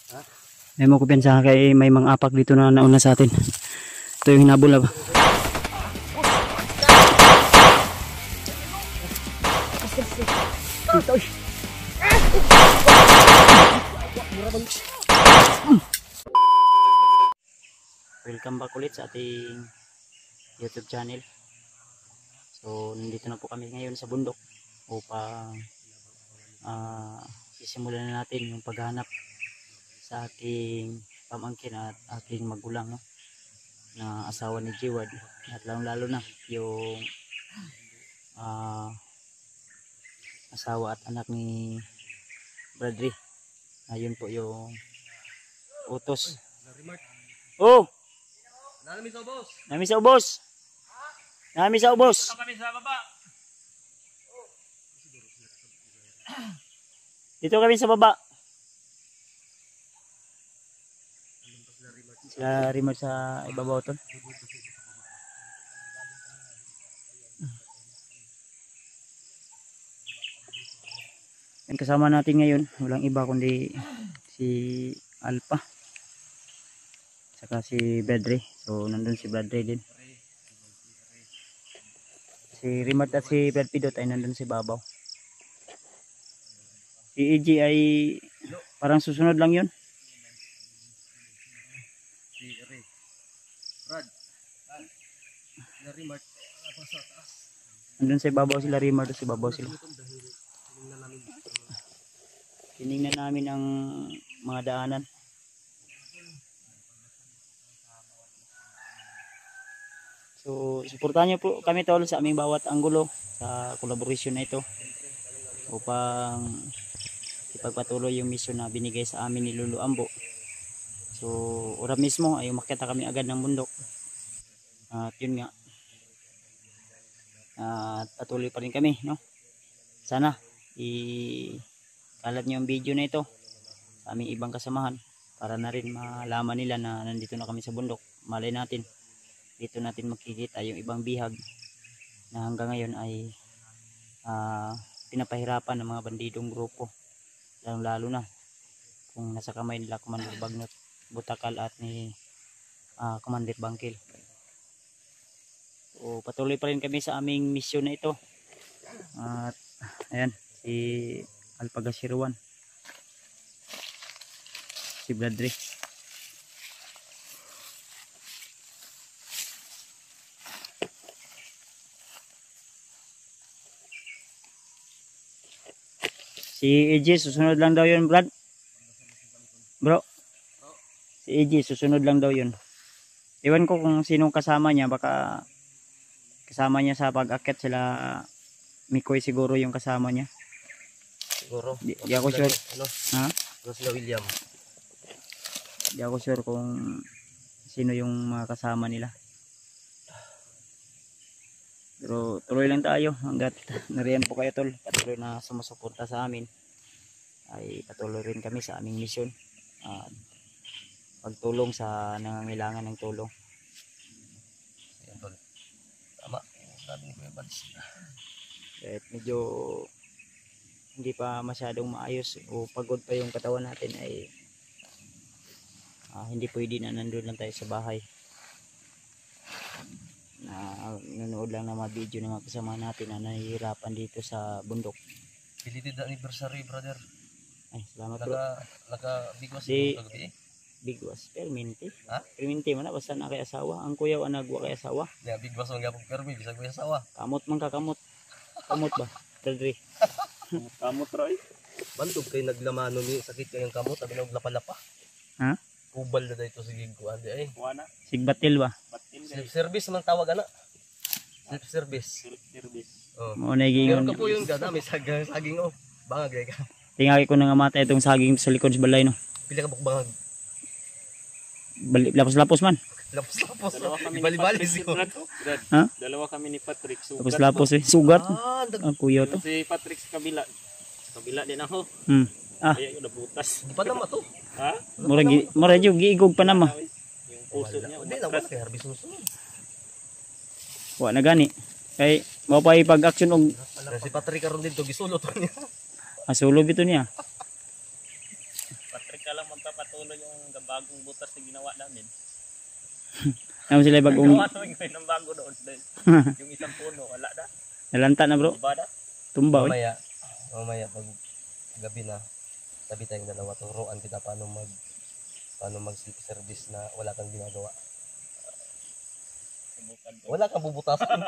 May mo kumpiyansa kay may mga apak dito na nauna sa atin. Ito yung hinabol ba? Welcome back ulit sa ating YouTube channel. So nandito na po kami ngayon sa bundok upang sisimulan na natin yung paghanap sa aking pamangkin at aking magulang, no? Na asawa ni Jiwad, at lalo na yung asawa at anak ni Bradley. Ayun po yung utos. Oh! Nami sa ubos. Nami sa ubos. Nami sa ubos. Kami sa baba. Dito kami sa baba. Sila remote sa ibabaw to. Ang kasama natin ngayon, walang iba kundi si Alpha. Saka si Bradley. So nandun si Bradley din. Si Remote at si Brad Pidot ay nandun si babaw. Si EG ay parang susunod lang yun. Si Brad. Si Remote sa taas. Nandun si babaw sila, Remote at si babaw sila. Tinignan namin ang mga daanan. So, suportahan niyo po kami tol sa aming bawat anggulo sa collaboration na ito upang ipagpatuloy yung mission na binigay sa amin ni Lolo Ambo. So, ora mismo ay umakyat kami agad ng bundok. At yun nga. At patuloy pa rin kami, no? Sana kalat niyo ang video na ito sa aming ibang kasamahan para na rin malaman nila na nandito na kami sa bundok. Malay natin dito natin makikita yung ibang bihag na hanggang ngayon ay pinapahirapan ng mga bandidong grupo, lalo na kung nasa kamay nila Commander Bagnot Butakal at ni Commander Bangkil. So, patuloy pa rin kami sa aming misyon na ito. At ayan si Alpagasiruan, si Bradley. Si EJ susunod lang daw yun, Brad. Bro. Si EJ susunod lang daw yun. Iwan ko kung sinong kasama niya, baka kasama niya sa pag-akyat sila Mikoy siguro yung kasama niya. Siguro. Di ako sure. Ano? Ha? Sila William. Di ako sure kung sino yung mga kasama nila. Pero tuloy lang tayo hanggat nariyan po kayo tol. Patuloy na sumusuporta sa amin. Ay patuloy rin kami sa aming misyon. Pagtulong sa nangangailangan ng tulong. Ayan tol. Tama. Sabi ni Kuya Bads. Kahit medyo hindi pa masyadong maayos o pagod pa yung katawan natin ay hindi pwede na nandun lang tayo sa bahay. Nanonood lang ng mga video ng mga kasama natin na nahihirapan dito sa bundok. Belated anniversary, brother. Ay, salamat bro. Bigwas Di- yung kagabi. Bigwas, perminti. Ha? Perminti man na, basta na kay asawa. Ang kuya wa nagwa kay asawa. Nga, bigwas mo nga pong permi. Bisa ko yung asawa. Kamot man ka, kamot. Kamot ba? Taldri. Kamot, Roy. Bantog kayo naglamano ni sakit kayong kamot. Sabi na lapa-lapa. Ha? Kubal na dito sige ko. Andi ay. Sigbatil ba? Self-service man tawag ana. Self-service. Oh. Mo na Meron giingon. ka po yun gana. May saging oh. Bangag ka. Tingaki ko na nga mata itong saging sa likod sa balay no. Pila ka bukbangag. Lapos-lapos man. Lapos-lapos. Bali-bali siguro. Ha? Dalawa kami ni Patrick. Lapos-lapos eh. Sugat. Ang kuya to. Si Patrick sa kabila. Sa kabila din ako. Kaya ko nabutas. Di pa naman to. Ha? Mura yung giigog pa naman. Yung puso niya. Hindi na wala kay Harvey susunod. Wa na gani. Kay mo pa ipag-action og Si Patrick karon dito gisulot niya. asulob ito niya. Patrick ka lang magpapatuloy yung bagong butas na ginawa namin. Naman sila bagong Gawa namin ngayon ng bago doon. Yung isang puno, wala na. nalanta na bro. Diba na? Tumba oy. Mamaya pag gabi na, tabi tayong dalawa, turuan kita paano mag silk service na wala kang ginagawa. Subukan ko. Wala kang bubutasan.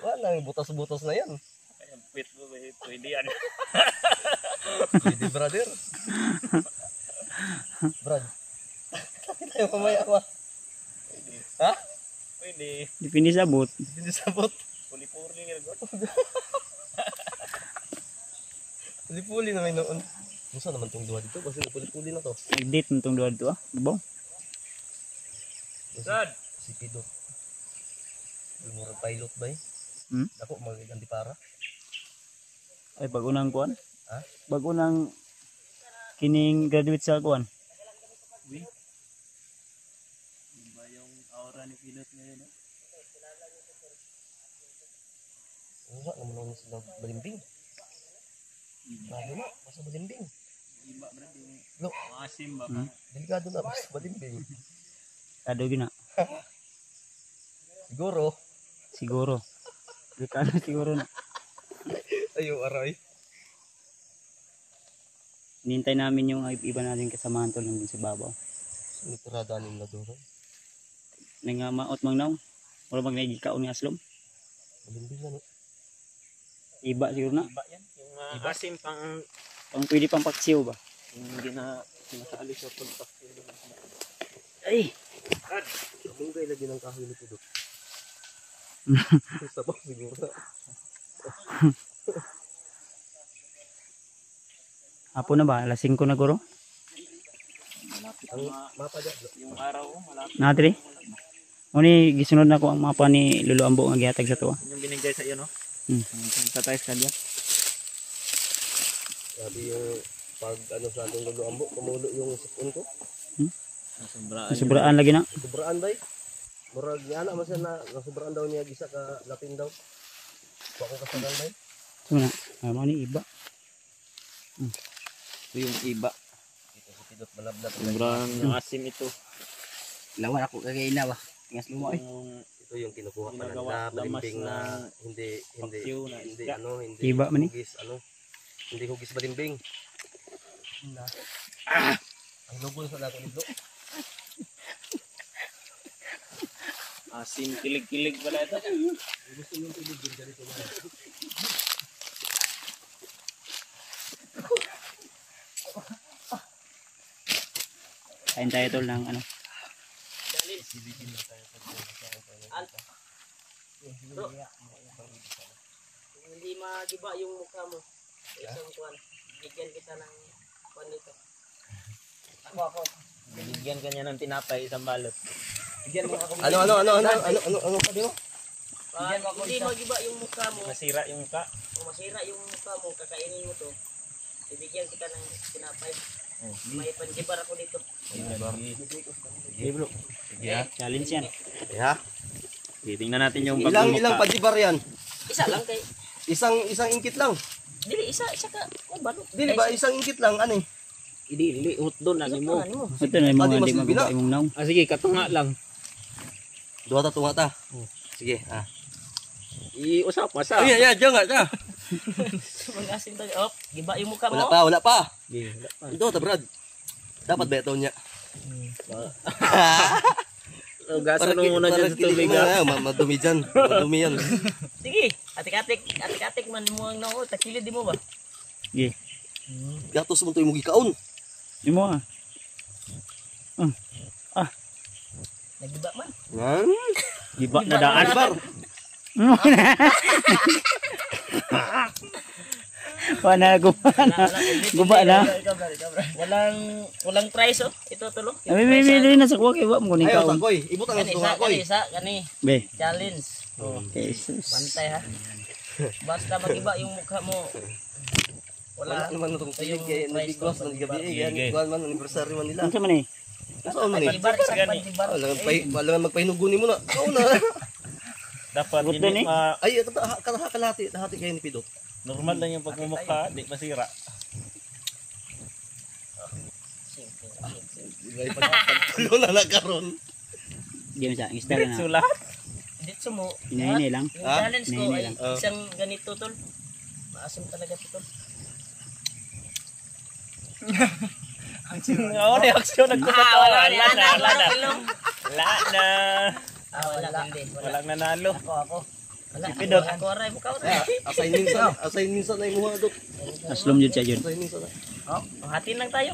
Wala, butas-butas na yan. Kaya quit mo, pwede yan. Pwede, brother. Brad. Tabi tayo mamaya ba? Ha? Pwede. Dipindi sa boot. Hindi sabot. Puli-puli nga. Puli-puli na may noon. Musa naman tong duha dito kasi puli-puli na to. Nag-date mo tong duha dito ah. Diba? Sad. Si Pido. Murag pilot ba eh? Hmm? Ako mag-anti para. Ay bago nang kuan. Ha? Bago nang kining graduate sa kuan. Diba yung aura ni Pilot ngayon? No? Wala naman naman sila balimbing. Delikado na, basta balimbing. Diba brad yung No, maasim ba? delikado na, basta balimbing. Kado gina. Siguro, Siguro. Delikado siguro na. ayaw aray. Hinintay namin yung iba natin kasamahan tol nandun sa babaw. Nitradanin na doon. Nang maot mang naong. Wala mag nagikaon nga aslom. Balimbing na no. Iba siguro na. Diba yan? Yung asim pang Pang pwede pang paksiw ba? yung hindi na sinasali sa pagpapili. Ay! Kabunggay lagi ng kahoy ni Pido. Sabaw siguro. Hapon na ba? Alas 5 na guro? Malapit Ang ang mapa dyan. yung araw, malapit. Natri? Ni gisunod na ko ang mapa ni Lolo Ambo nga gihatag sa tuwa. Yung binigay sa iyo, no? Sa tayo sa kanya. Sabi yung pag ano sa ating Lolo Ambo, kumulo yung sipon ko. Sobraan. Sobraan lagi na. Sobraan ba eh? Murag niya na masya na sobraan daw niya gisa ka lapin daw. Bako kasalan ba eh? So na, ano ni iba. Ito yung iba. Ito si Pidot malablat. Sobrang asim ito. Lawan ako kagaina ba? Tingas lumo Ito yung kinukuha pa Ginagawa nila, damas balimbing na na hindi paksiw na hindi isda. ano, hindi Iba man eh. hugis ano. Hindi hugis balimbing. Ang lugol sa dako nito. Asim kilig-kilig pala ito. Gusto mo tulog din ganito na. Kain tayo tol ng ano. Hindi magiba yung mukha mo. Isang kuwan. Bigyan kita ng kuwan nito. Ako. Bigyan ka niya ng tinapay, isang balot. Bigyan mo ako. Ano pa din? Hindi magiba yung mukha mo. Masira yung ka. Kung masira yung mukha mo, kakainin mo to. Bibigyan kita ng tinapay. May panjibar ako dito. Sige bro. Sige ha. Challenge yan. Yeah. Titingnan natin yung Ilang pagmumukha. padibar yan? Isa lang kay. Isang ingkit lang. Dili isa ka. Oh, balo. Dili ba isang ingkit lang ano eh? Hindi, hot doon na mo. Ano mo? Ito na yung mga Pati hindi mas maguba bina. imong naong. Ah sige, katunga lang. Duha ta tunga ta. Sige, Iusap pa sa. Ay, diyan nga. Mag-asim tayo. Oh, giba yung mukha mo. Wala pa. Sige. Ito ta Brad. Dapat ba ito niya? Gasan mo muna dyan sa tubig ha. Madumi dyan. Madumi yan. Sige. Atik-atik man mo ang nao. Takilid di mo ba? Sige. Gatos mo ito yung mugikaon. Imo ah. Nagiba man. Yan. Giba na daan. Bar. Wala guba na. Guba na. Walang price oh. Ito tulo. May bibili na sa kuha kay wa mo kuning Ayaw kaon. sa koy. Ibutang ang tunga koy. Kani. Be. Challenge. Oh. Jesus. Pantay ha. Basta magiba yung mukha mo. Wala Wala. naman itong tilig kaya nabigwas ng gabi eh. Yan, kuhan man, anniversary man nila. Unsa man eh? Saan man eh? Panjibar sa panjibar. Walang magpahinugunin mo na. Oo na. Dapat Good hindi din eh. Ay, kalahati kayo ni Pidot. normal lang yung pagmumukha, di masira. May pagtulo na nagkaroon. Di mo sa install na. Sulat. Dito mo. Hinahinay lang. Yung challenge ko Hinahinay ay lang. isang ganito tol. Maasim talaga to tol. Oo, reaksyon nagkakatawa. Wala na. Wala na. Wala hindi. Wala. Walang nanalo. Ako. Wala. Si Pidot. Ako aray mo ka. Assign minsan na yung mga dok. Aslom jud siya jud. Assign minsan na. Oh, hatiin lang tayo.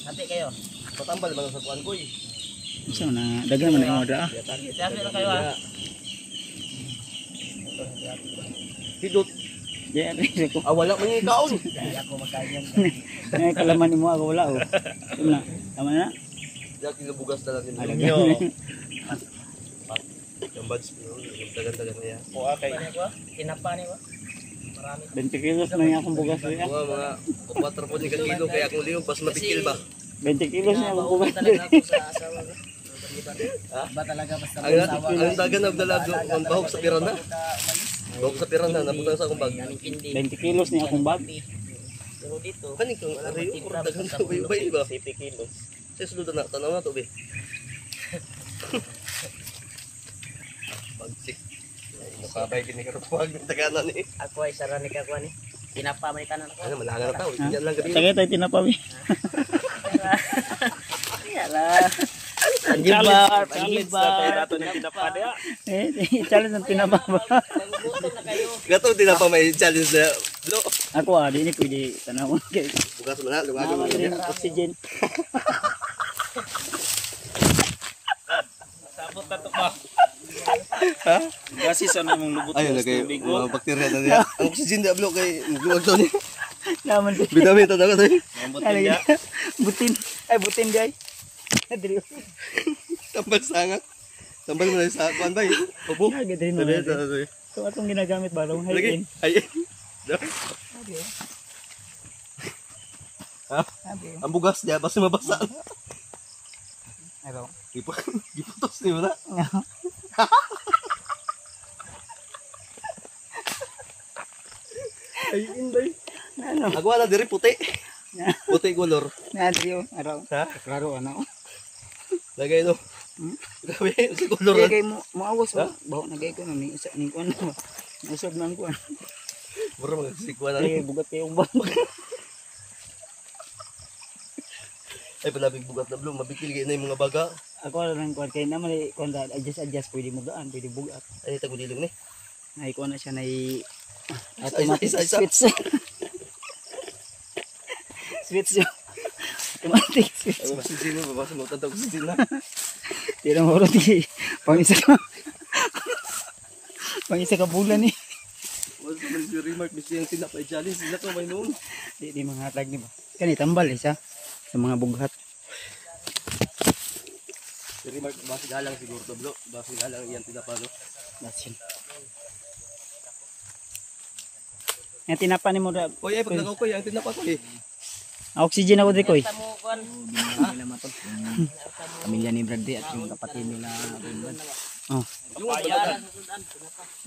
Hati kayo. Patambal man sa kuan ko eh. So na daghan man ang order ah. Hati lang kayo ah. Hidot. Di ari ko. Wala man yung kaon. Hindi ako makain yan. Ay kalaman mo ako wala oh. Tama na. Diya kinubugas na lang Alagyan. yung yung buds. Yung dagan-dagan na yan. Kuha kay. Paano ko? Tinapa niyo ba? Marami. 20 kilos na yung akong bugas niya. Mga 4 po ni kilo kaya akong liog bas mapikil ba. 20 kilos na akong bugas. Talaga ako sa asawa ko. Ba talaga basta Ang dagan na dalag on bahog sa pirana. Bahog sa pirana napunta sa akong bag. daming pindi. 20 kilos ni akong bag. Pero dito, Kaning kung ari ko dagan sa bay ba. 50 kilos. Sa sulod na tanaw na to be. Bagsik. Nakabay kini ka ruwag ng taganan ni. ako ay sarani ka kuan ni. Tinapa man itanan ako. Ano malangan na tao, yan lang gabi. Sagay tayo tinapawi. Yala. Panjibar, Challenge na tayo nato ng tinapad. challenge ng tinapa ba? Magbuto na kayo. Gato din na pa may challenge na. Lo. Ako di ni pwede tanawon kay. Bukas mo na, luwag mo. Naman din oxygen. Sabot na to ba? Kasi sa namang lubot Ayun na sa kay tubig. mga bakterya na niya. Ang oxygen di ablo kay luwag to ni. Naman din. Bitamin ta dagat eh. Mambot niya. Butin. Ay butin guys. Dili. Tambal sanga. Tambal mo na sa kuan bay. Opo. Gadrin mo. Dali dali. So atong ginagamit ba long Lagi. hayin. Ay. Ha? Sabi. Ang bugas niya basta mabasa. Ano? Giputos ni mo na. Ay inday. Ano? Ako na diri puti. Puti color. Nadrio araw. Ha? Klaro ano. Lagay no. Grabe si color. Kay mo awas ba? Bawo nagay ko ni isa ning kuan. Usog nang kuan. Bro magsikwa na. Ay bugat kay umbang. Ay palabig bugat na blue, mabikil kay na yung mga baga. Ako lang kuan kay naman kuan adjust pwede mo daan, pwede bugat. Ay tagudilong ni. Ay kuan na siya nay Isa, automatic isa. switch. Switch yun. Automatic switch. Ay oxygen mo babasa mo tantang oxygen na. Tira mo rin di. Pang-isa ka bulan eh. Wala sa man si remark bisya yung tinapay challenge sila ka may noon. Di mga hatag ni ba? Kani tambal isa sa mga bughat. Si remark basi galang siguro to bro. Basi galang iyan tinapalo. That's yun. Yang tinapa ni mo da. Oy ay pag nagaw ko yung tinapa ko eh. Oxygen ako di ko eh. Tamo kuan. Nila matol. Pamilya ni Bradley at yung kapatid nila. Oh. Papaya.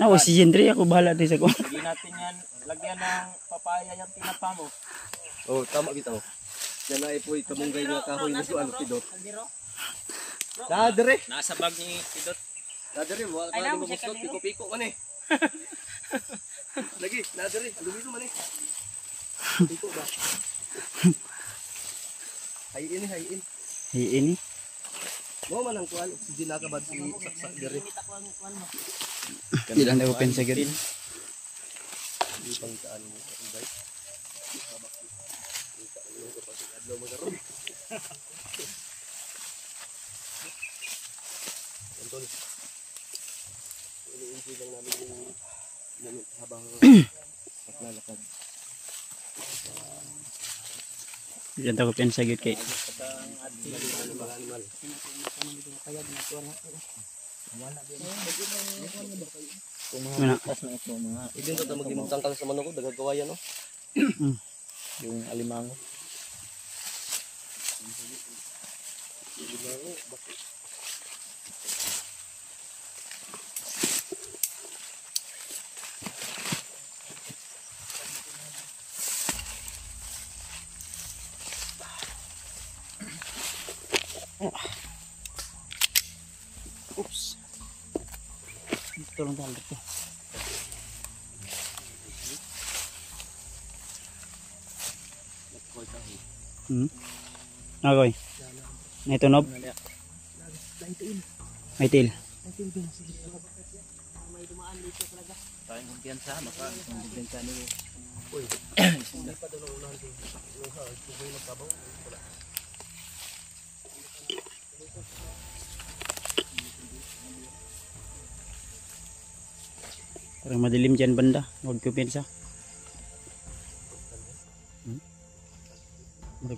Na oxygen dre ako bahala di sa ko. Hindi natin yan lagyan ng papaya yung tinapa mo. Oh tama kita oh. Yan ay po kamunggay nga kahoy ni ano pidot. Dadre. Nasa bag ni Pidot. Dadre wala ka mo gusto piko-piko man eh. Lagi, nadari, alumino man eh. Piko ba? Hayin. Ini. Mo man ang kuan, oxygen nakabad si saksak diri. Ilan na open sa gid. Di pang taan mo sa inday. Adlaw magaron. Antol. Ini lang namin yung habang naglalakad. Diyan ta ko pen sa gid kay. Animal. Mana? Ibig to maglimutang ka sa manok ko dagagawayan no. Yung alimango. Oops. Ito lang tayo dito. Okay. Ito nob. May tail. May dumaan dito talaga. Tayong kumpiyansa, baka kumpiyansa nila. Hindi pa doon unahan din. Tuboy ng kabaw. Wala. Parang madilim dyan banda. Huwag kumpiyansa.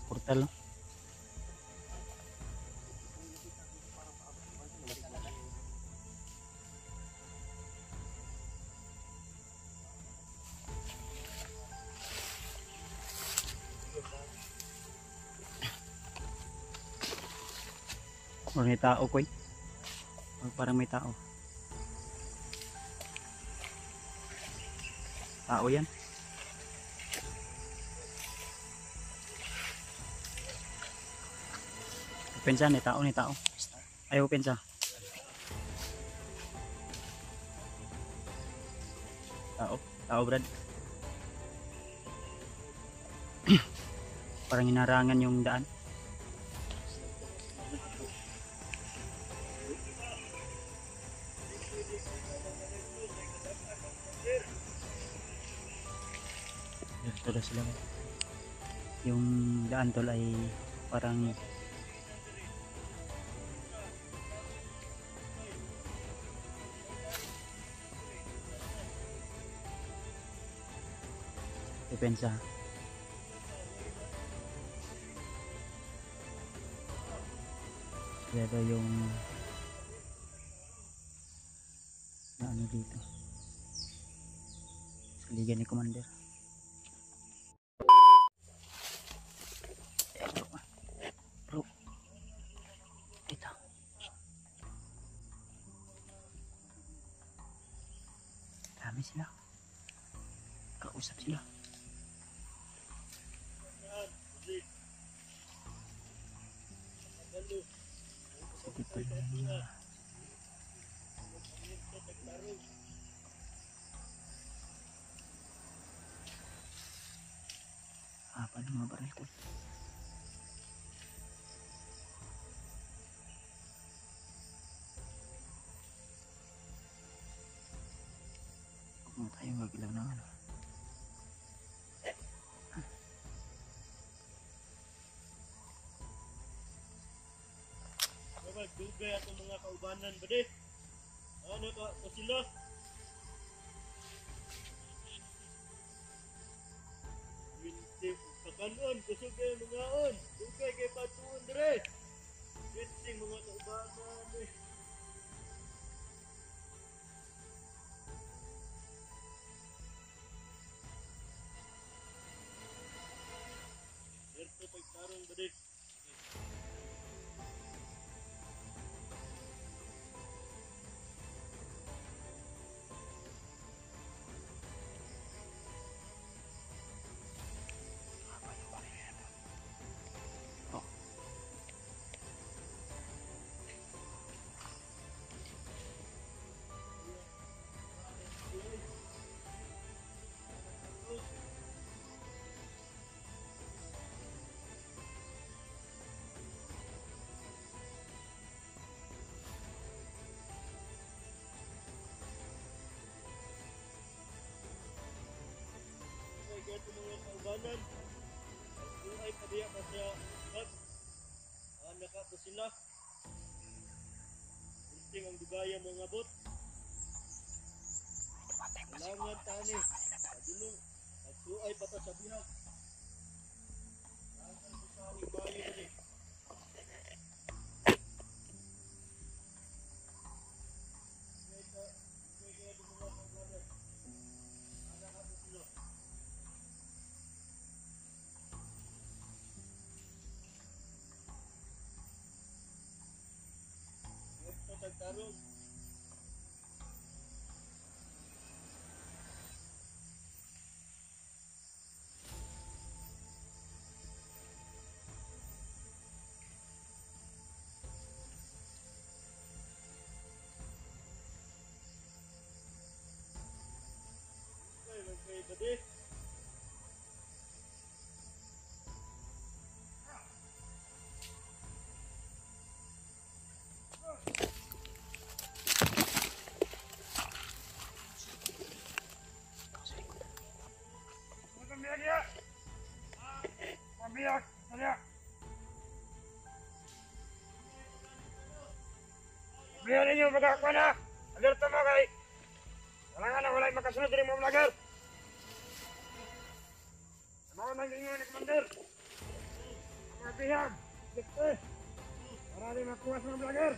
Portal. Or may tao ko eh. Or parang may tao. Tao yan. Pensa ni tao ni tao. Ayaw pensa. Tao, tao Brad. Parang inarangan yung daan. Dito na sila. Yung daan tol ay parang depensa. Pero yung na ano dito sa liga ni Commander. Bro, ito dami sila, kausap sila. Apa mga baril ko? Kung tayo magilaw na ano. Dugay atong mga kaubanan ba di? Ano ka sila? Minti kakanon kusog kay mga on. Dugay kay patuon dire. Minti mga kaubanan eh. Ito pagtarong ba di? Ito mga kaubanan. Kung ay padiya pa siya kat. Nakato sila. Kunting ang dugaya mga bot. Kailangan tani. Padulong. Nagsuay pa ta sa bihag. Kailangan ko sa bayo dali. Tarong. Biar ninyo magkakwa na. Alerto mo kay. Wala nga na, wala makasunod rin mo vlogger. Ano nang ingon ni Commander? Mga bihag, dikte. Para di makuha sa mga vlogger.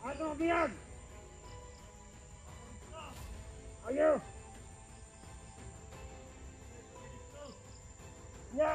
Ato mga bihag. Ayo. Ya.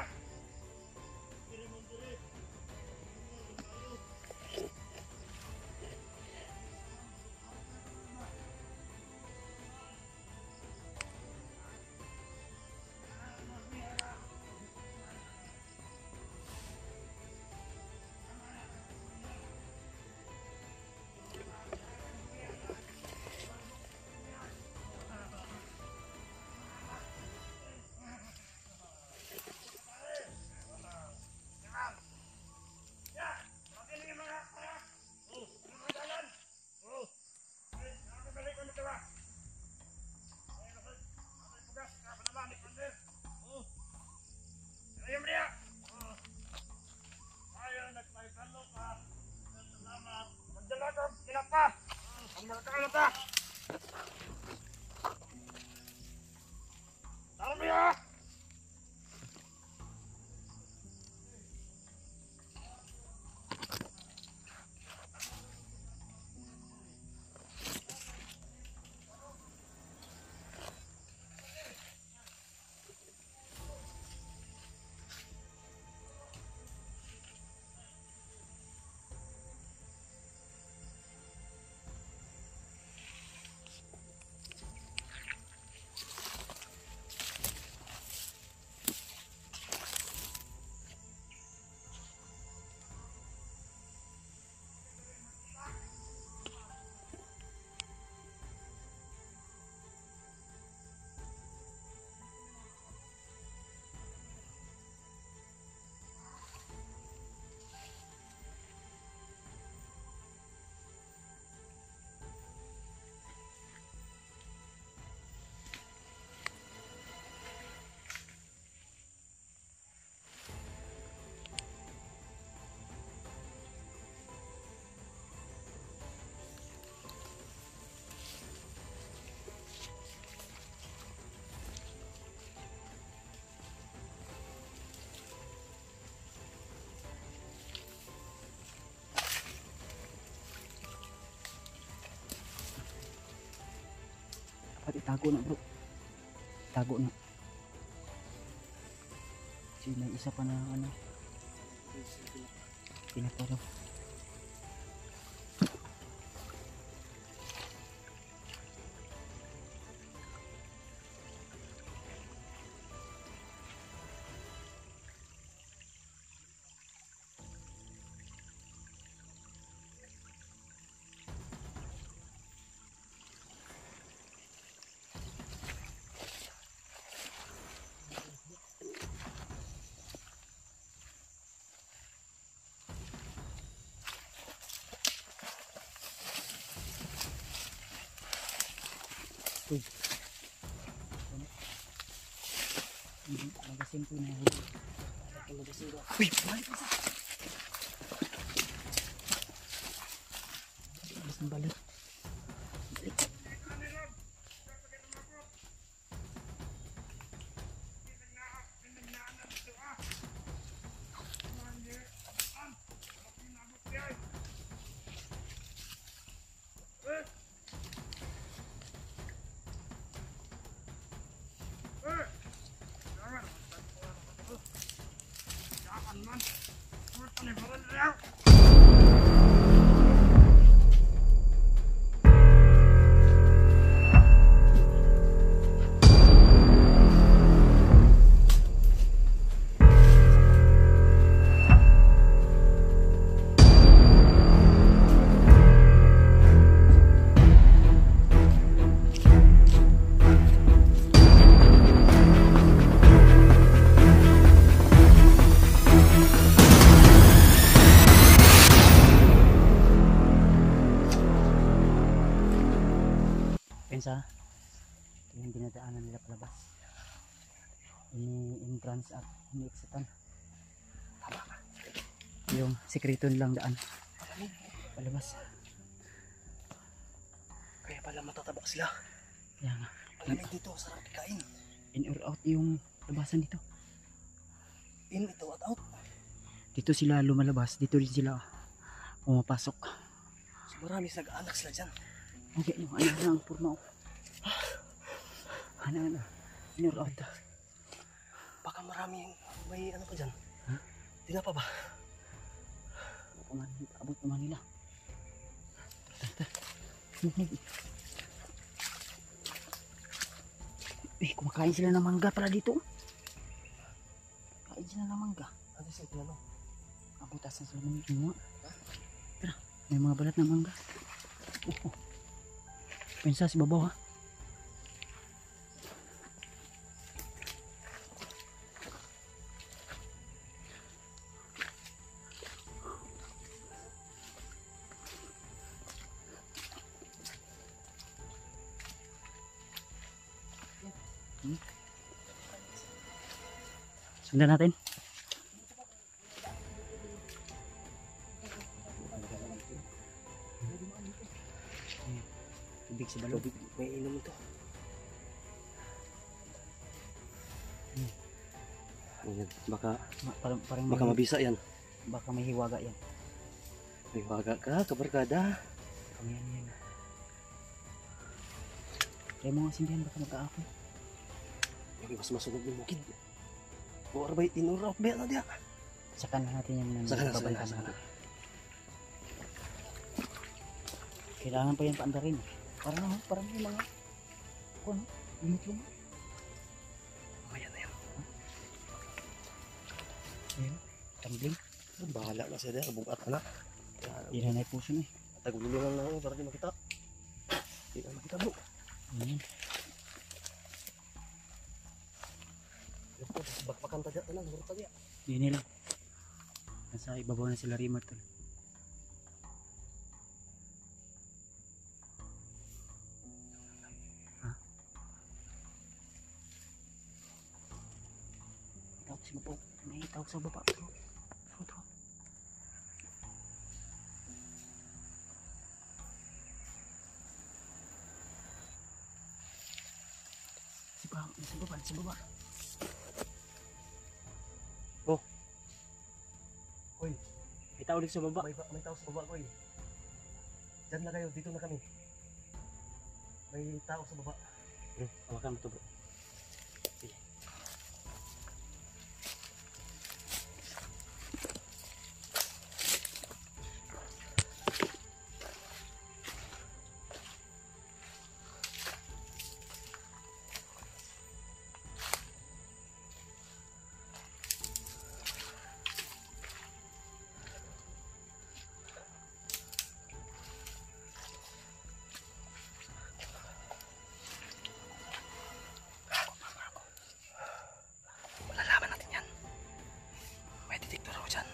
Dapat itago na bro. Itago na. Kasi may isa pa na ano. Pinapa daw. Uy. Magasin ko na. Magasin ko. Uy, balik ka sa. Magasin balik. Pensa, ito yung dinadaanan nila palabas. Ini entrance at ini exitan. Yung sekreto nilang daan. Palabas. Kaya pala matataba sila. Kaya nga. Malamig dito, sarap kain. In or out yung labasan dito. In, ito at out. Dito sila lumalabas. Dito din sila pumapasok. So marami nag-aanak sila dyan. Okay, yung ano na ang purma. Ano. In or out. Baka maraming may ano pa dyan. Ha? Tinapa ba? Abot naman nila. Kumakain sila ng mangga pala dito. Kain sila ng mangga. Ano siya ito ano? Abutas na sila ng mga. Tara, may mga balat ng mangga. Pensa si babaw ha. Sundan natin. Tubig sa balon. May inom ito. Baka Parang mabisa yan. baka may hiwaga yan. May waga ka, kabarkada. Kami yan. Kaya mga sindihan baka mag-aapon. May mas masunog ng bukid. Or ba inuraw ba na diya? Saka na natin yung Saka. Kailangan pa yan paandarin. Parang may mga lumit-lumit. Ayan na yan. Ayun, tumbling. Bahala na siya diya, bugat na. Hindi na puso na eh. Tagulo lang lang para di makita. Di na makita bro. Ayan. Bakbakan tadya na lang, bro tadya. Yun nila. Nasa ibabaw na sila Rimar tol. Ha? Tawag si baba. May tawag sa baba. Bro. Sa baba. Oh. Uy, May tao ulit sa baba. may tao sa baba ko eh. Diyan na kayo, dito na kami. May tao sa baba. Hawakan mo ito bro. Malalaman natin yan. May detektor ako dyan.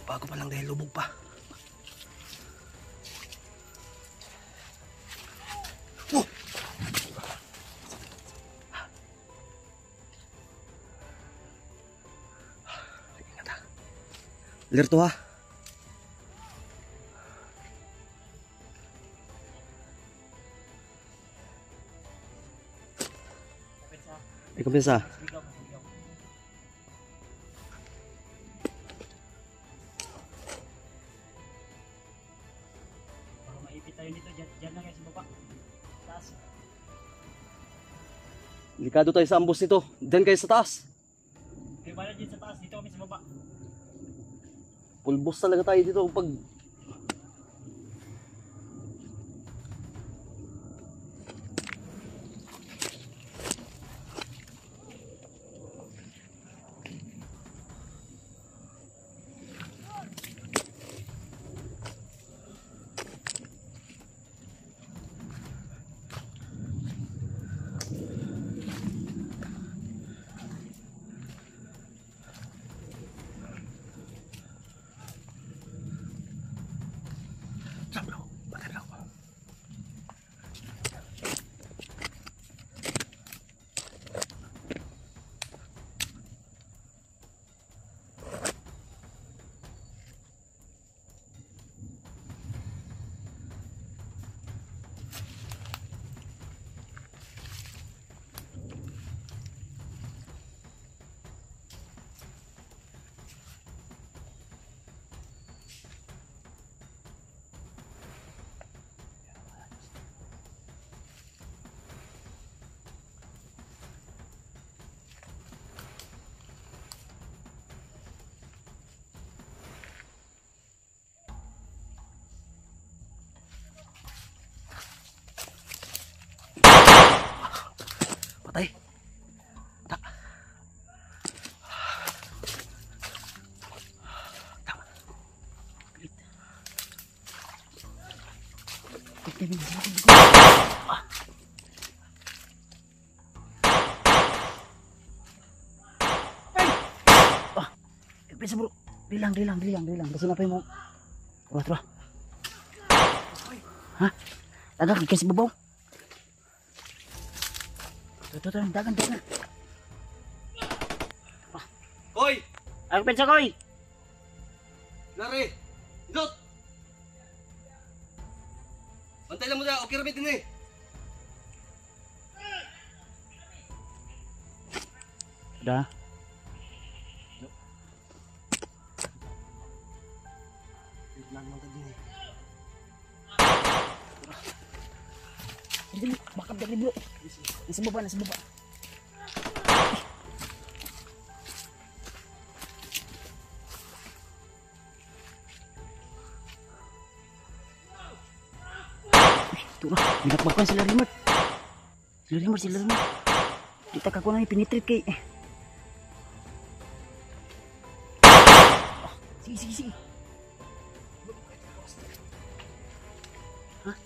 Bago pa lang dahil lubog pa. Oh! Ingat ha. Alerto ha. May kumpensa. Baka maipit tayo dito. Diyan na kayo sa baba. Taas. Delikado tayo sa ambos nito. Diyan kayo sa taas. Kayo bala dyan sa taas. Dito kami sa baba. Pulbos talaga tayo dito pag Kevin. Bisa bro, rilang. Kasi na pa mo. Tara. Hah? Dagan kasi babaw. Tuh, dagan. Koy! Ako pensa koy. Lari! Idot! Bantay lang mo na, okay ramit din eh. Dah. Biglang mo din eh. Dili, bakap dari bro. Nasa baba. Tuh, binakbakan sila remote. Sila remote. Kita kaku nang pinitrit kay. Sige. Hah?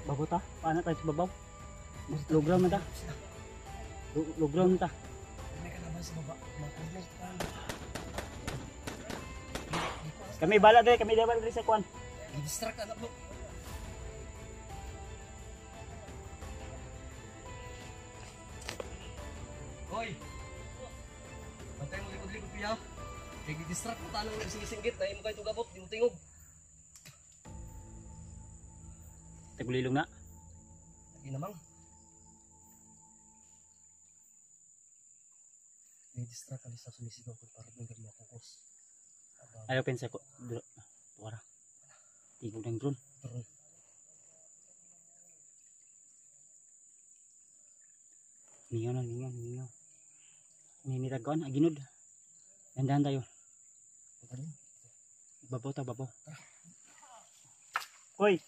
Babaw ta? Paano tayo sa babaw? Low ground na ta. Low ground na ta. May kalaban sa baba. Mag-alert ka. Kami bala dre sa kwan. I-distract anak mo. Hoy! Bantay mo likod-likod kuya. Kaya i-distract mo tanong singisingit. Dahil mo kayo tugabot, di mo tingog. Tagulilong na. Lagi namang. I-distract ka sa sumisigaw ko para doon kami makukus. Ayaw pensa ko. Wara. Tigog ng drone. Ningaw. Ninitagwan, aginod. Dandahan tayo. Babaw. Koy!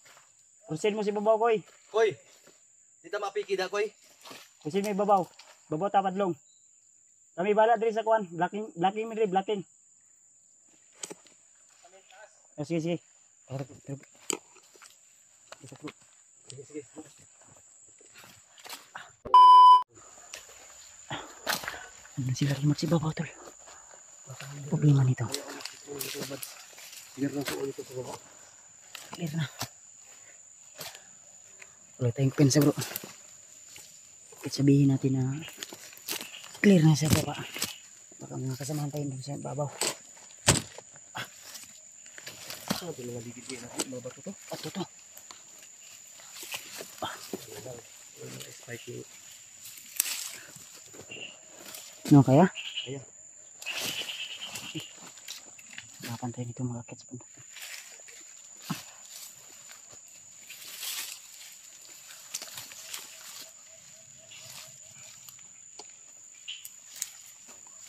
Kursin mo si babaw, koy! Koy! Dita mapikida, koy! Kursin mo yung babaw. Babaw tapadlong. Kami bala diri sa kwan. Blocking. Oh, sige. Sige. Ano sila remote si babaw tol? Problema nito. Clear na sa ulit sa baba. Clear na. Wala tayong pensa bro. Kahit sabihin natin na clear na sa baba. Baka mga kasamahan tayo dun sa babaw. Ano ito mga ligid natin? Mga bato to? Bato to. Spike ni... No kaya? Kaya. Hanapan tayo nito mga kits.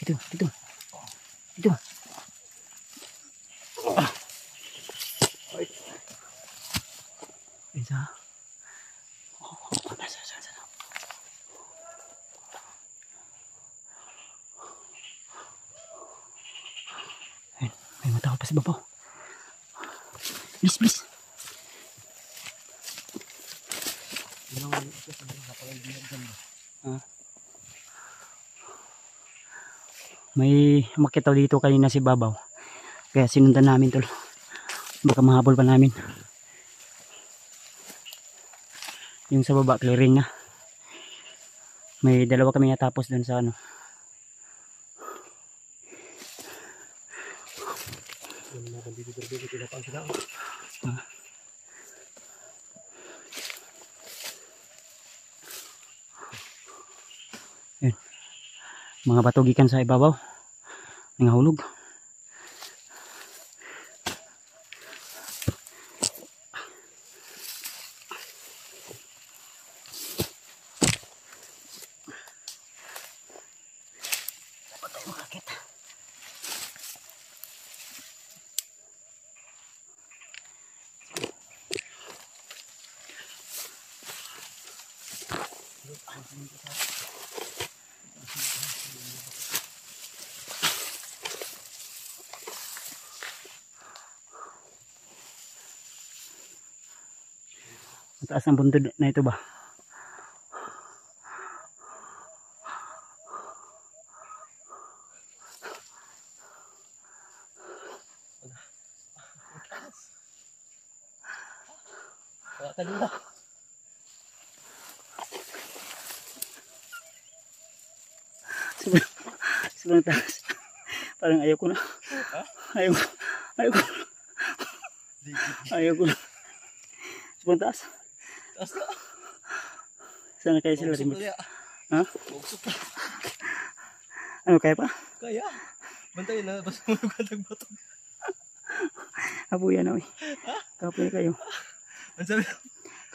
Dito. Isa. Nasa. May matawag pa sa babaw. Please. May makitaw dito kanina si babaw. Kaya sinundan namin tol. Baka mahabol pa namin. Yung sa baba clearing na. May dalawa kami natapos dun sa ano. Yun. Mga bato gikan sa ibabaw. Nangahulog. Dapat tayo makakit. Mataas ang bundod na ito ba? Wala ka nila. Sobrang taas. Parang ayaw ko na. Ayaw ko. Ayaw ko. Ayaw ko na. Sobrang taas. Taas na. Sana kaya sila rin. Bugsok na. Ha? Bugsok na. Ano kaya pa? Kaya. Bantayin na. Basta mo yung kantang bato. Kapoy yan oy. Kapoy kayo. Ano sabi?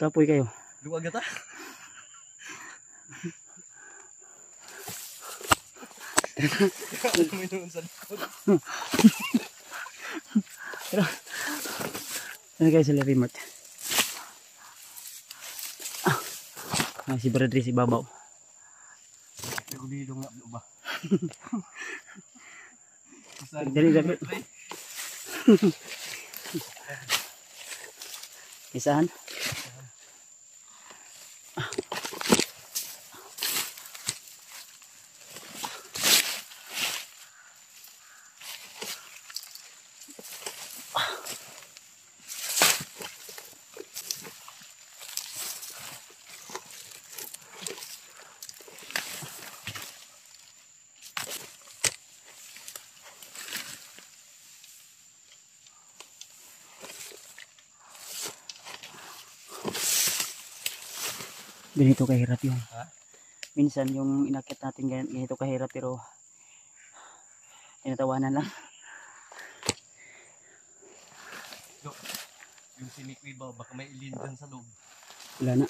Kapoy kayo. Luwag na ta. May doon sa likod. Sana kaya sila rin. Si Bradley si Babaw. Nagulilong nga ba? Dali. Isahan. Ganito kahirap yun. Ha? Minsan yung inakit natin ganito kahirap pero tinatawanan lang. Yung sinikwi ba, baka may ilin dyan sa loob. Wala na.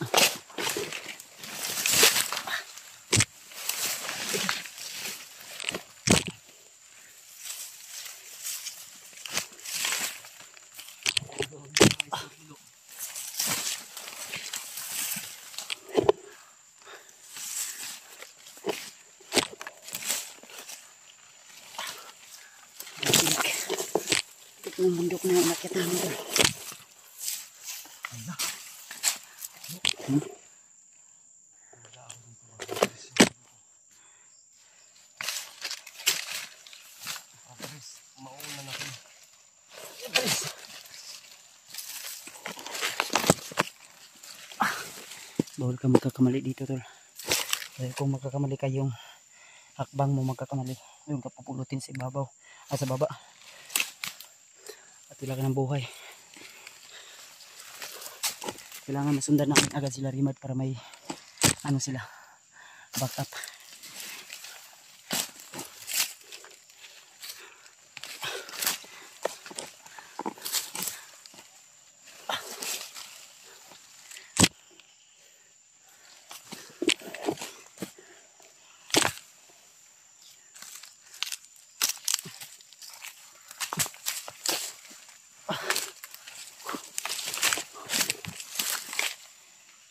Ito yung bundok na inakit namin doon. Mauna na ko. Bawal ka magkakamali dito tol. Dahil kung magkakamali kayong hakbang mo magkakamali, yung kapupulutin sa ibabaw sa baba. At wala ka ng buhay. Kailangan masundan namin agad sila Rimad para may ano sila back up.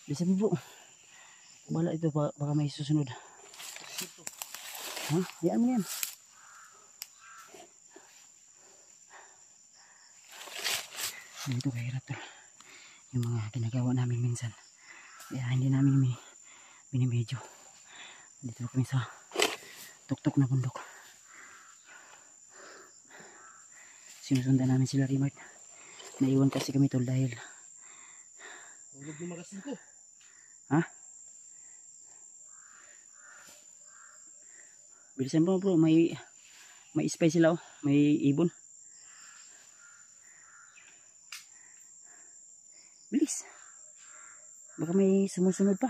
Bisa mo po. Wala ito baka may susunod. Ha? Hayaan mo yan. Dito kahirap to. Yung mga ginagawa namin minsan. Kaya hindi namin binibidyo. Dito kami sa tuktok na bundok. Sinusundan namin sila Rimard. Naiwan kasi kami tol dahil Ulog yung magasin ko. ha? Bilisan mo bro, may spy sila oh, may ibon. Bilis. Baka may sumusunod pa.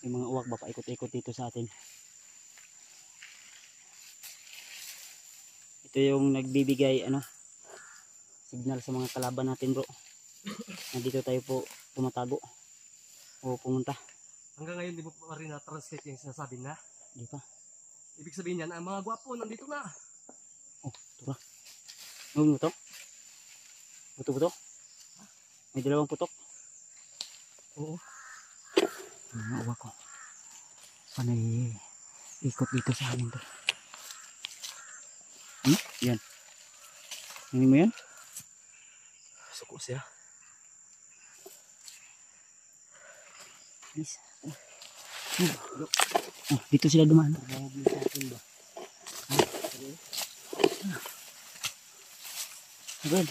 Yung mga uwak ba paikot-ikot dito sa atin. Ito yung nagbibigay signal sa mga kalaban natin bro. Nandito tayo po tumatago o pumunta. Hanggang ngayon di mo pa rin na-translate yung sinasabi na. Di pa. Ibig sabihin yan, ang mga gwapo nandito na. Oh, ito ba? Ano mo to? Buto-buto? May dalawang putok. Oo. Mga uwa ko. Panay ikot dito sa amin to. Yan. Hindi mo yan? Suko siya. Please. Oh, dito sila dumaan. Agad.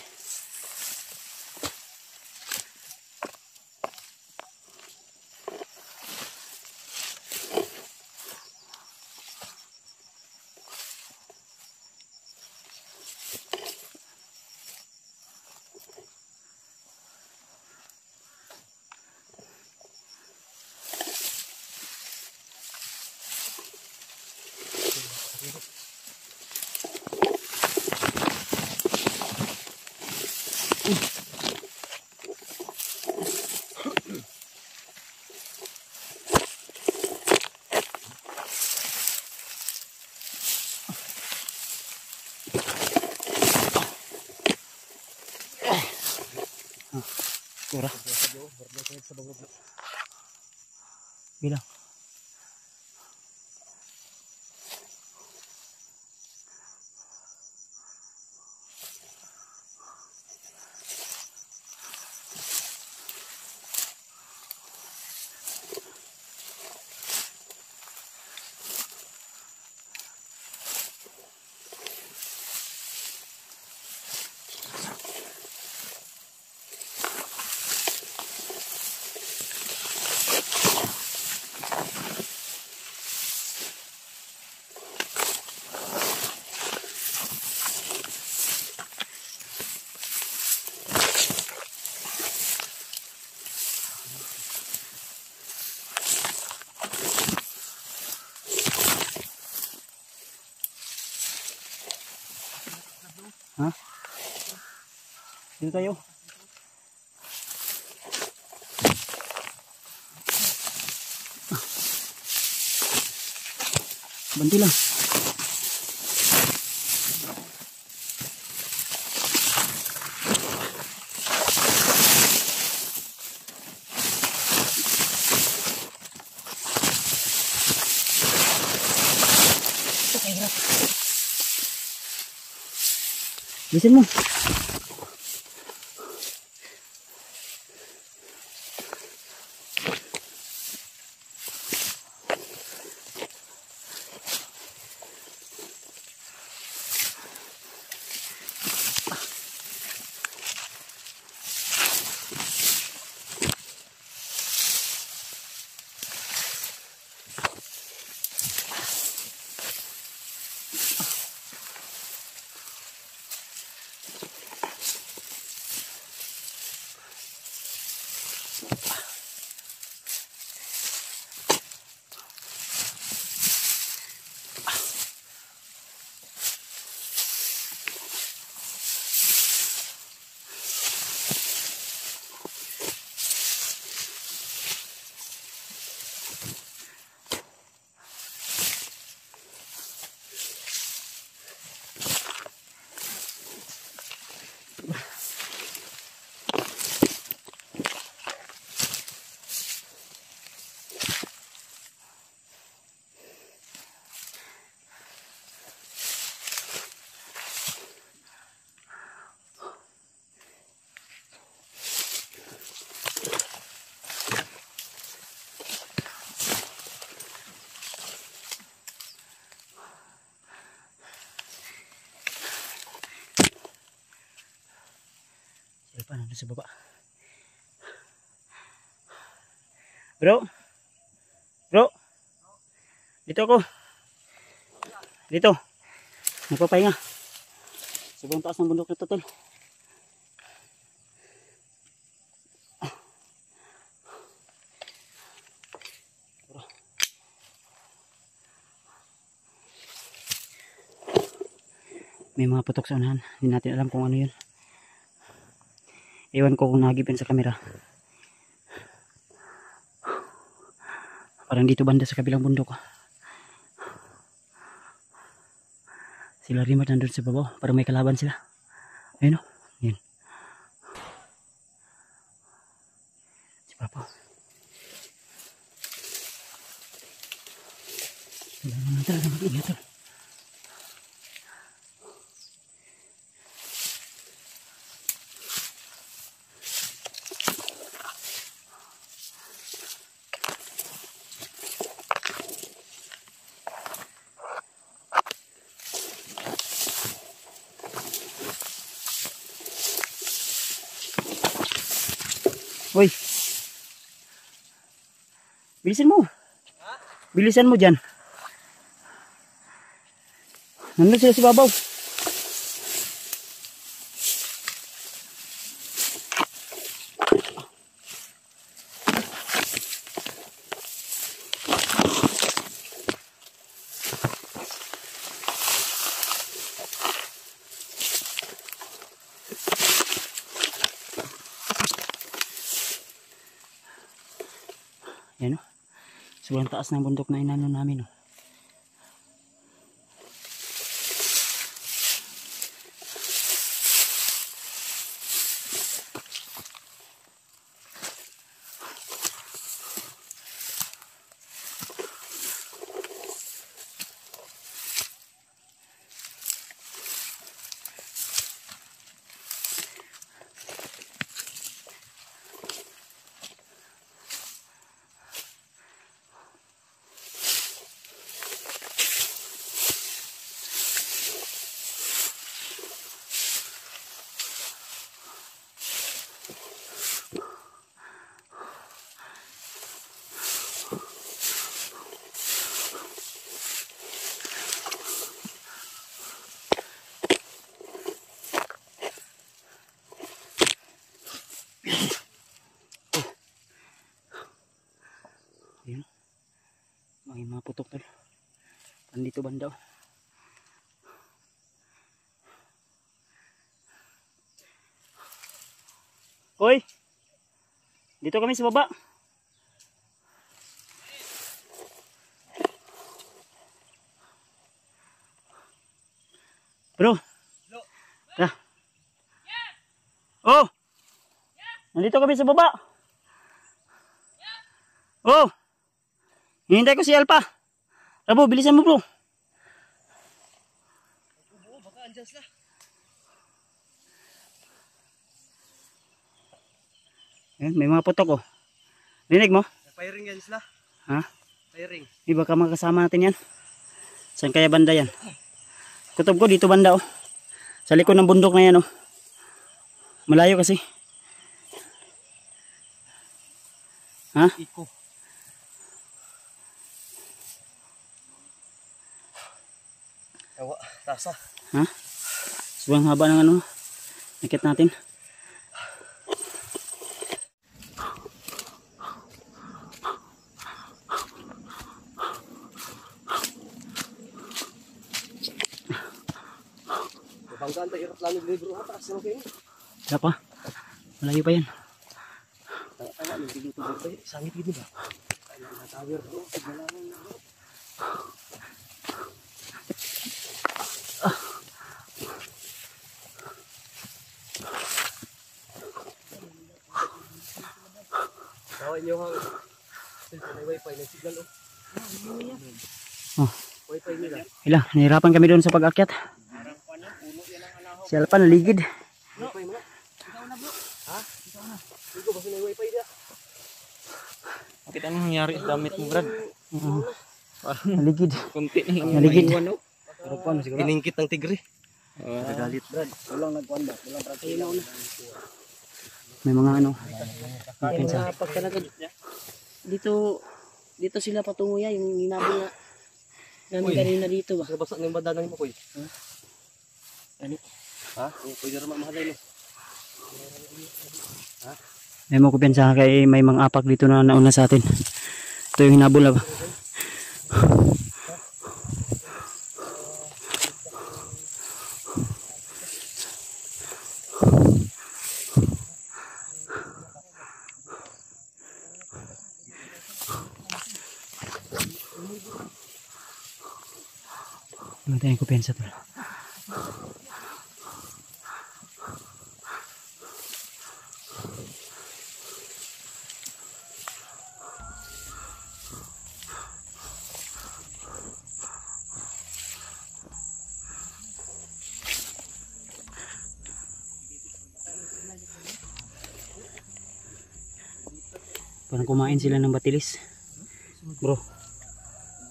Tura. Bilang. Ha? Dito tayo. Banti lang. Bisin mo. Sila pa nandun sa baba. Bro. Bro. Dito ako. Dito. Nagpapahinga. Sobrang taas ng bundok na to, tol. May mga putok sa unahan. Hindi natin alam kung ano yun. Ewan ko kung nagipin sa kamera. Parang dito banda sa kabilang bundok. Sila rin nandun sa babaw. Parang may kalaban sila. Ayun o. Yan. Si Papa. Kailangan na talaga mag-ingat tol. Uy. Bilisan mo. Bilisan mo dyan. Nandun sila sa babaw. Yan o. Sobrang taas ng bundok na inano namin o. Ayan. May mga putok tol. Andito banda oh. Hoy. Dito kami sa baba. Bro. Tara. Oh. Nandito kami sa baba. Oh. Hinihintay ko si Alpha. Rabo, bilisan mo bro. Baka andyan sila. Ayan, may mga putok oh. Rinig mo? Firing yan sila. Ha? Firing. Di baka makasama natin yan. Saan kaya banda yan? Kutob ko dito banda oh. Sa likod ng bundok na yan oh. Malayo kasi. Ha? Iko. Awa, tasa. Ha? Sobrang haba ng ano. Nakit natin. Banggaan tayo hirap lang ng libro. Taas naman kayo. Wala pa. Malayo pa yan. Tanga-tanga, nagbiluto ba tayo? Sangit gini ba? Ay, nakatower to. Sigalaman na bro. Tawag nyo hang. May wifi, may signal oh. Oh. Wifi nila. Ila, nahirapan kami doon sa pag-akyat. Si Alpha naligid. Wifi mo na. Ikaw na bro. Ha? Ikaw na. Ikaw ba may wifi dia? Bakit anong nangyari sa damit mo, Brad? Naligid. Kunti na lang. Naligid. Pero paano siguro? Iningkit ng tigre. Nagalit, Brad. Walang nagkuhan ba? Walang practical. May mga ano. Kaya pagkalaga dito sila patungo yan, yung hinabol na namin kanina dito ba? Basta ng badanan mo ko eh. Ano? Ha? Pwede naman mahalay no. May mga kumpiyansa kay may mga apak dito na nauna sa atin. Ito yung hinabol na ba? Ano tayong kumpiyansa to? Parang kumain sila ng batilis. Bro,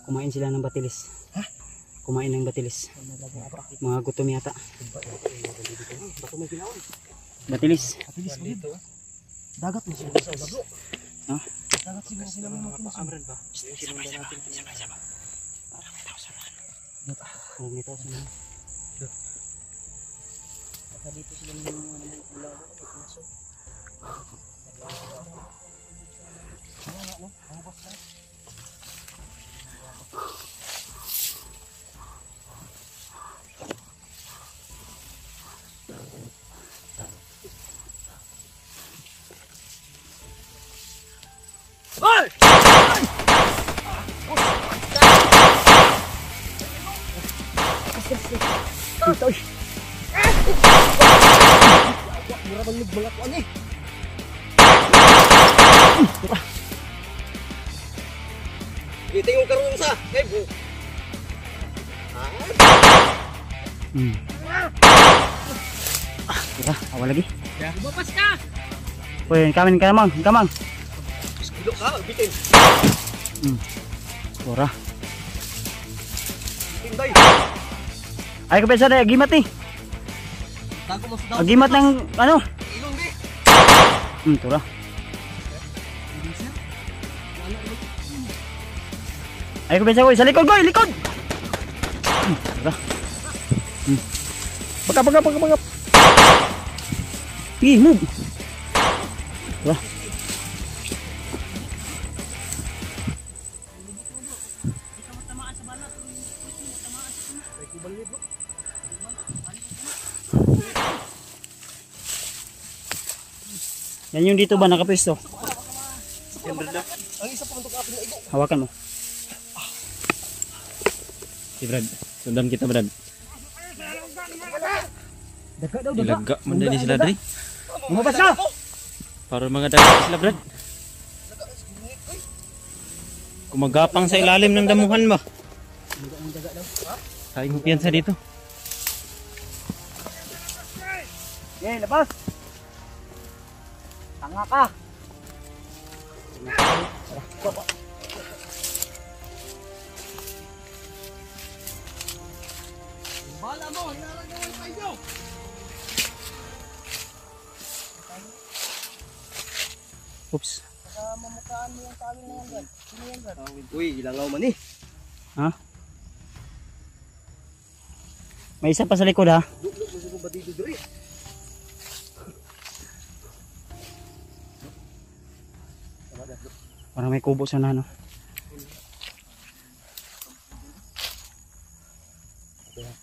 kumain sila ng batilis. Kumain ng batilis. Mga gutom yata. Batilis. Dagat mo siya. Ha? Dagat siguro sila mga amran ba? Parang may tao sa mga. Baka dito sila ng mga ulago. Pinasok. Ito eh. Mura bang mga kuan eh. Itingong karon sa. Kay bu. Tira, awal lagi. Bumapas ka! Uy, kamin ka naman, kamang. Kilo ka bitin. Ora. Tinday. Ay ka pesa na agimat ni. Tago mo sa Agimat ng ano? ilong di. Tura. Ay ka pesa ko sa likod ko, likod. Tura. Baka. Ih, move. Tura. Yan yung dito ba nakapesto? Ang isa pa man to kapin na igo. Hawakan mo. Si Brad, sundan kita Brad. Daga daw Ilaga man din sila diri. Lumabas na! Para mga dagat sila Brad. Kumagapang sa ilalim ng damuhan ba? Kain mo piyansa dito. Eh, labas! Tanga ka! Bala mo, hinaragawan pa iyo. Oops. Mamukhaan mo yung tawin na yan, Brad. Sino yan, Brad? Uy, ilangaw man eh. Ha? May isa pa sa likod ha. Duk mo sa batido diri. Parang may kubo sa nano.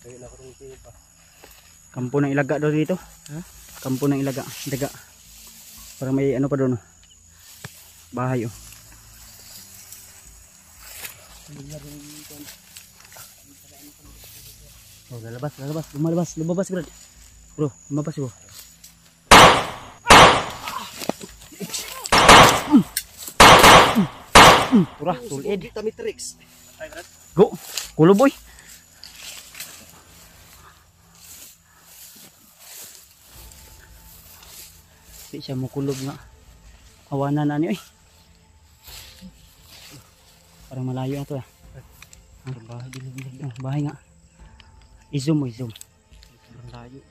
Kaya na ko rin pa. Kampo ng ilaga daw dito. Ha? Kampo ng ilaga. Daga. Parang may ano pa doon. Oh. Bahay oh. Oh, lumabas Brad. Bro, lumabas bro. Turah, tulid. Kita Matrix. Go, kulo boy. Di siya mukulog nga. Awanan na niyo eh. Parang malayo na to ah. Bahay din. Oh, bahay nga. I-zoom mo, i-zoom. Layo.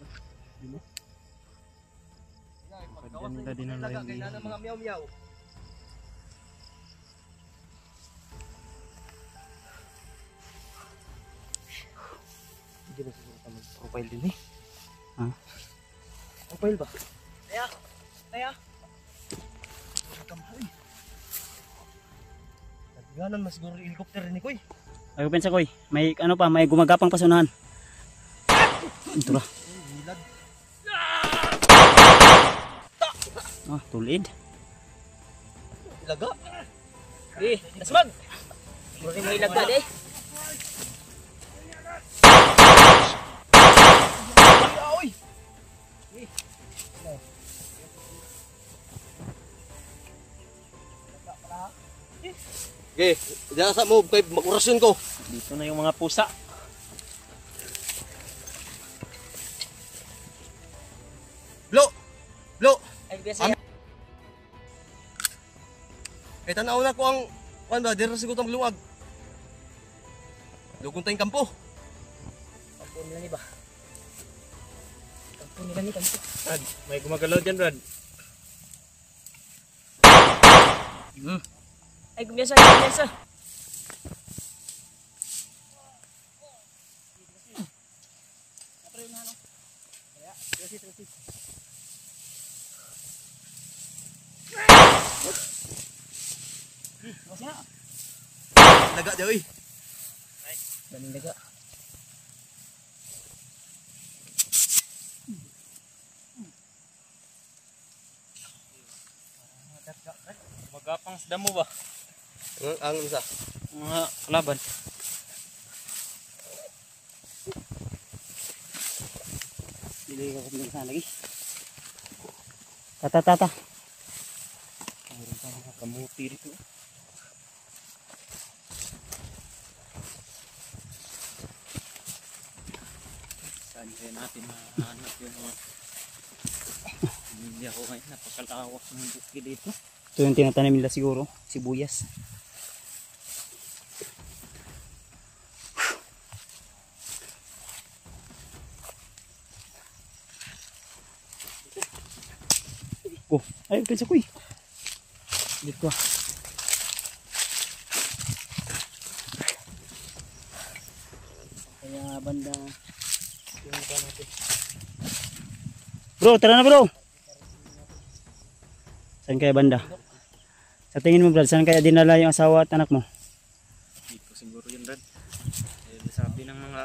Pagkawas nila din ang layo. Kailangan mga meow-meow. Hindi na siguro ka mag-profile din eh. Ha? Profile ba? Kaya? Kamay. Nagganan mas siguro yung helicopter ni Koy. Ay, pensa ko eh. May ano pa, may gumagapang pasunahan. Ito na. Milad. Ah, tulid. Ilaga. Eh, nasmag! Muli mo ilagad eh. Oy! Okay, diyan sa mo kay makurasyon ko. Dito na yung mga pusa. Blo. Ay, biasa yan. Kay tanaw na ko ang kuan ba dira siguro tong luwag. Lugon tayong kampo. Kampo nila ni ba? Kampo nila ni kampo. Brad, may gumagalaw dyan, Brad. Ay, kumiyasa, kumiyasa. Daga jawi. Daming daga. Magapang sa damo ba? Ang isa. Mga kalaban. Dili ka kuming sana lagi. Tata. Mayroon pa mga kamuti rito. Saan kaya natin mahanap yung mga hindi ako ngayon. Napakalawak ng bukid dito. Ito yung tinatanim nila siguro, sibuyas. Oh, ay, pinsa ko eh. Dito ah. Kaya banda yung pa natin. Bro, tara na bro. Saan kaya banda? Sa tingin mo Brad, saan kaya dinala yung asawa at anak mo? Dito siguro yun, Brad. Ayun, sabi ng mga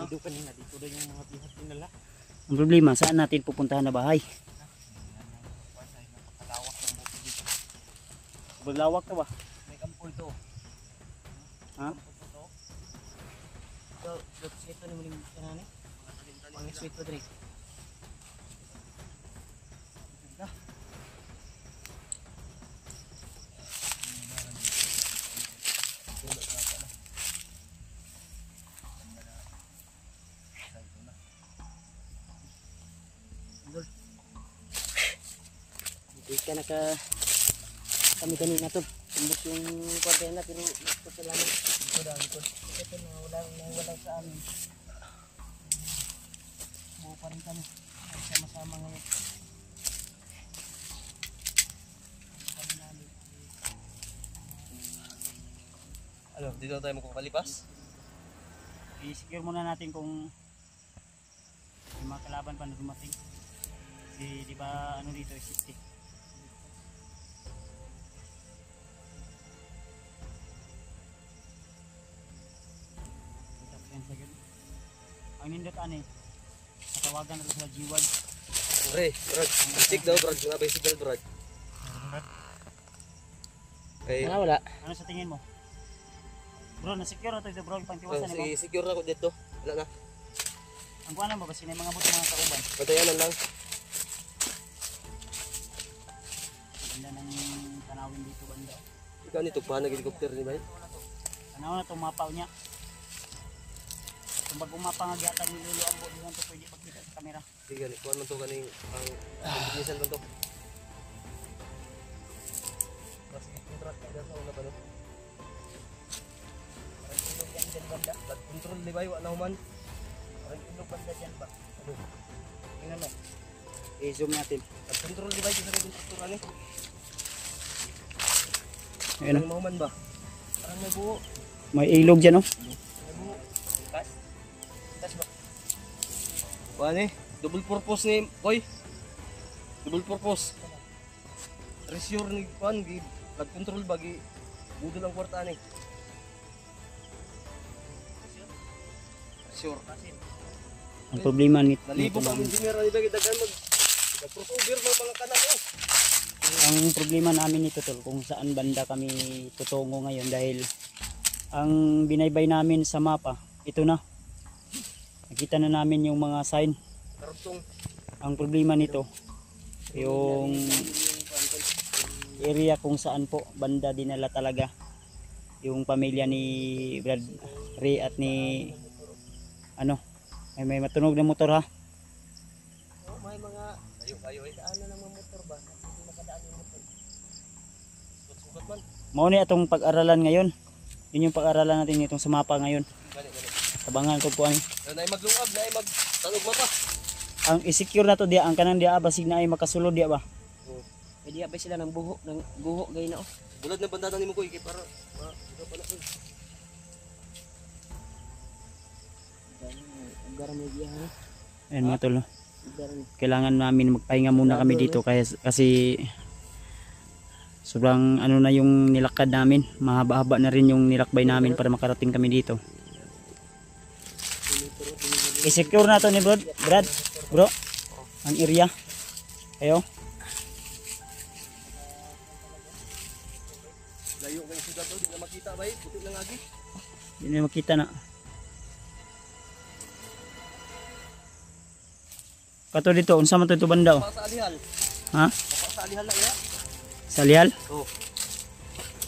dito kanina, dito daw yung mga pihat nila. Ang problema, saan natin pupuntahan na bahay? Balawak ka ba? May kampo ito. Ha? So, ito ni muling kanani. Pang-sweet po dre. Hindi ka naka kami kanina to. Tumbok yung kwartena pero ito sa lamin. Ito daw ito. Ito na wala sa amin. Buo pa rin kami. Sama-sama ngayon. Ano, dito tayo magpapalipas? I-secure muna natin kung may mga kalaban pa na dumating. Kasi di ba ano dito, safety. Ang nindot ani, natawagan natin sila G1. Pre, Brad. Stick daw, Brad. Wala bicycle, Brad. Okay. Wala. Ano sa tingin mo? Bro, na-secure na ito bro, pangtiwasan Sige, mo. secure ako dito. Wala na. Ang kuhanan mo ba, sinay mga buto mga kauban? Patayanan lang. Ganda ng tanawin dito banda. Ikaw nito, paano helicopter ni Bay? Tanaw na itong mapaw niya. Kung bagong mapa nga gyatan ni Lolo Ambo, di to pwede pagkita sa kamera. Sige, kuha man to kaning ang kombinasyon man to. Mas contract ka sa una pa no. Parang ilog yan dyan banda. Blood control ni Bay, wala human. Parang ilog banda dyan ba? Ano? Tingnan mo. I-zoom natin. Blood control ni Bay, kasi rin control ani. Ayun Ano mahuman ba? Parang may buo. may ilog dyan oh. May buo. Kas. Kas ba? Kuha ni, double purpose ni Boy. Double purpose. Resure ni Kuan, blood control bagi budol ang kwarta ni. Resure. Ang problema nito Nalibo pa ang engineer ni Bay, daghan nag-crossover mga kanal oh. ang problema namin nito tol kung saan banda kami tutungo ngayon dahil ang binaybay namin sa mapa ito na, nakita na namin yung mga sign. Karugtong. Ang problema nito yung area kung saan po banda dinala talaga yung pamilya ni Brad Ray at ni ano, may matunog na motor ha. Oh, may mga Ayo kayo eh. daanan ng mga motor ba? Hindi nakadaan yung motor. man. Mauni atong pag-aralan ngayon. Yun yung pag-aralan natin itong sumapa ngayon. Gani. Tabangan ko po ani. Na ay maglungag, na ay magtanog mata. Ang i-secure na to dia, ang kanang dia basig na ay makasulod dia ba. Pwede abay sila ng buho, ng guho gay na oh. Bulad na bandana nimo koy kay para pa na ko. Ugar mo giyan. Ayun mga tol. No? Ugar mo. Kailangan namin magpahinga muna kami dito kasi sobrang ano na yung nilakad namin. Mahaba-haba na rin yung nilakbay namin para makarating kami dito. I-secure na to ni bro. Ang area. Ayo. Layo kay sugat daw, di na makita bay, puti lang agi. Hindi na makita na. Kato dito, unsa man to ito banda oh? Pa sa alihal. Ha? Pa sa alihal lang ya. Sa Lial? Oh.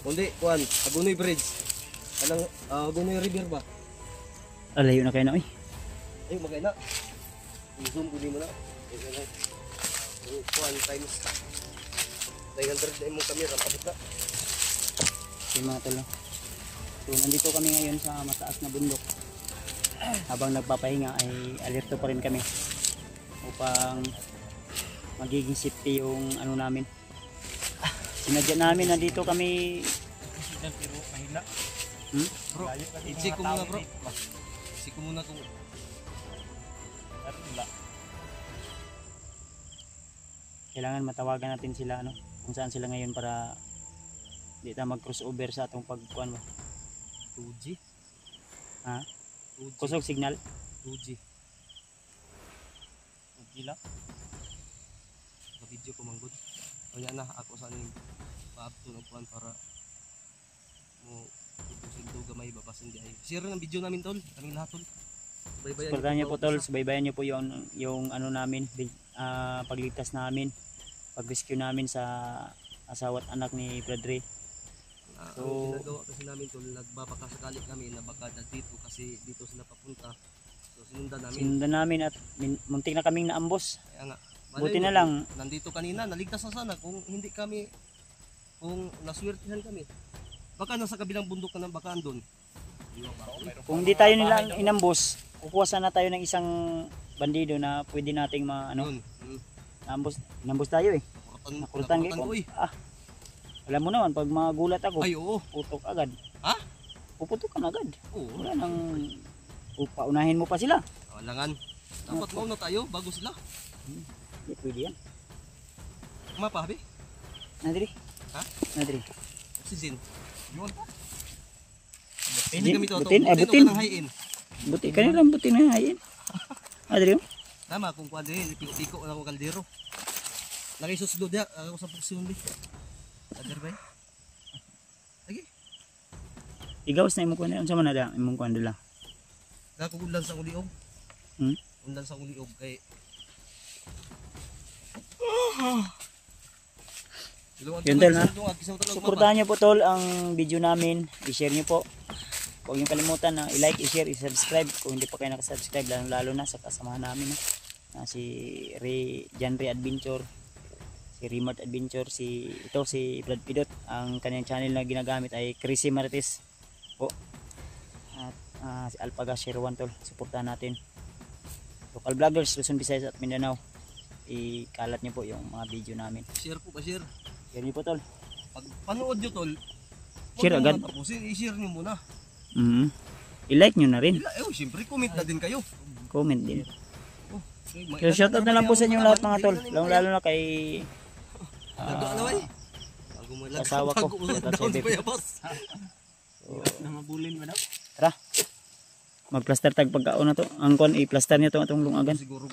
Kundi kuan, Agunoy Bridge. Anong Agunoy River ba? Alayo na kayo na eh. Ay magay na. I-zoom kunin mo na. Kuan times 900 na imong camera kapit na. Okay mga tol. So nandito kami ngayon sa mataas na bundok. Habang nagpapahinga ay alerto pa rin kami upang magiging safety yung ano namin. Sinadya namin nandito kami. Pero mahila. Bro, i-check ko muna bro. I-check ko muna kung Kailangan matawagan natin sila ano, kung saan sila ngayon para di tayo mag-crossover sa atong pagkuan ba. 2G. Ha? 2G. Kusog signal. 2G. Gila. Video ko manggod. Kaya na ako sa ning paabto ng kuan para mo ubusin do gamay babasin di ay. Share ng video namin tol, kaming lahat tol. Bye-bye. Suportahan niyo po tol, subaybayan niyo po yung ano namin, pagligtas namin, pag-rescue namin sa asawa at anak ni Padre. So, ginagawa kasi namin tol, nagbabakasakali kami na baka dito kasi dito sila papunta. So sinundan namin at muntik na kaming naambos. Kaya nga. Buti na lang Nandito kanina, naligtas na sana kung hindi kami, kung naswertihan kami. Baka nasa kabilang bundok ka ng baka andun. kung di tayo nila inambos, kukuha sana tayo ng isang bandido na pwede nating Yun. inambos tayo eh. Nakurutan Nakurutan ko. ko eh. Alam mo naman, pag magulat ako, Ay oo. putok agad. Ha? Puputukan agad. Oo. Wala nang paunahin mo pa sila. Walangan. Dapat mauna tayo bago sila. Hindi pwede yan. Mapa, habi? Nadiri. Ha? Nadiri. Oxygen. Yun. Butin? Hindi kami to. Butin? Butin Butin. o high-in. Buti kanilang buti na hayin. Nadiri. Tama, kung kuwan din, piko-piko na akong kaldero. Nakisusdo diya, ako sa puksyon di. Adder ba? Lagi. Igawas na imong kuan unsa man na imong kuan dila. Nakugulan sa uliog. Hmm? Undan sa uliog kay Yun tol na. Suportahan niyo po tol ang video namin. I-share niyo po. Huwag niyo kalimutan na i-like, i-share, i-subscribe kung hindi pa kayo nakasubscribe, lalo na sa kasamahan namin si Janre Adventure, si Remart Adventure, si Brad Pidot. Ang kanyang channel na ginagamit ay Chrissy Marites po. At si Alpaga01 tol. Suportahan natin. Local vloggers Luzon, Visayas at Mindanao. Ikalat niyo po yung mga video namin. Share po pa share. Share niyo po tol. Pag panood nyo tol, Share agad. I-share nyo muna. I-like nyo na rin. Siyempre comment na din kayo. Comment din. Oh, So shoutout na lang po sa inyong lahat mga tol. Lalo na kay asawa ko. Na mabulin ba daw? Tara. Mag-plaster tag pagkaon na to. Ang kon i-plaster niya to atong lungagan. Siguro